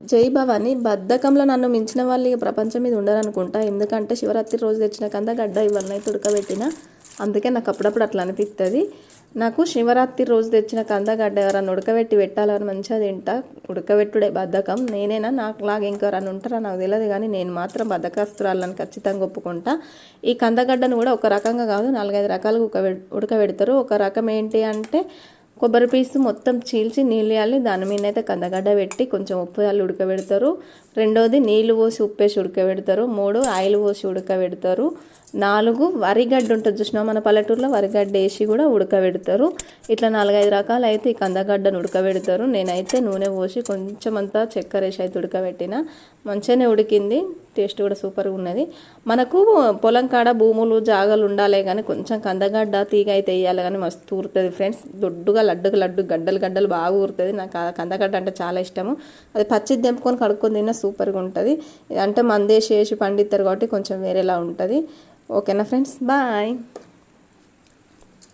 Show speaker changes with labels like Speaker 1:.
Speaker 1: జై భవాని. బద్ధకంలో నన్ను మించిన వాళ్ళు ఇక ప్రపంచం మీద ఉండరనుకుంటా. ఎందుకంటే శివరాత్రి రోజు తెచ్చిన కందగడ్డ ఇవన్నీ అయితే ఉడకబెట్టిన, అందుకే నాకు అప్పుడప్పుడు అట్లా అనిపిస్తుంది. నాకు శివరాత్రి రోజు తెచ్చిన కందగడ్డ ఎవరన్నా ఉడకబెట్టి పెట్టాలని మంచిగా తింటా. ఉడకబెట్టుడే బద్ధకం. నేనేనా, నాకు లాగా ఇంకెవరన్నా ఉంటారా నాకు తెలియదు, కానీ నేను మాత్రం బద్ధకస్తురాలని ఖచ్చితంగా ఒప్పుకుంటా. ఈ కందగడ్డను కూడా ఒక రకంగా కాదు 4-5 రకాలుగా ఉడకబెడతారు. ఒక రకం ఏంటి అంటే కొబ్బరి పీసు మొత్తం చీల్చి నీళ్ళు వేయాలి, దాని మీద అయితే కందగడ్డ పెట్టి కొంచెం ఉప్పు వేయాలి, ఉడకబెడతారు. రెండోది నీళ్ళు పోసి ఉప్పేసి ఉడకబెడతారు. 3 ఆయిల్ పోసి ఉడకబెడతారు. 4 వరిగడ్డ ఉంటుంది చూసినా, మన పల్లెటూరులో వరిగడ్డ వేసి కూడా ఉడకబెడతారు. ఇట్లా 4-5 రకాలు అయితే ఈ కందగడ్డను ఉడకబెడతారు. నేనైతే నూనె పోసి కొంచెం అంతా చక్కెర వేసి అయితే ఉడకబెట్టిన, మంచిగానే ఉడికింది. టేస్ట్ కూడా సూపర్గా ఉన్నది. మనకు పొలం కాడ భూములు జాగాలు ఉండాలి, కానీ కొంచెం కందగడ్డ తీగ అయితే వేయాలి, కానీ మస్తు ఊరుతుంది ఫ్రెండ్స్. దొడ్డుగా లడ్డు గడ్డలు బాగా ఊరుతుంది. నాకు ఆ కందగడ్డ అంటే చాలా ఇష్టము. అది పచ్చిది తెంపుకొని కడుక్కొని తిన్నా సూపర్గా ఉంటుంది. అంటే మందేసి వేసి పండిస్తారు కాబట్టి కొంచెం వేరేలా ఉంటుంది. ఓకేనా ఫ్రెండ్స్, బాయ్.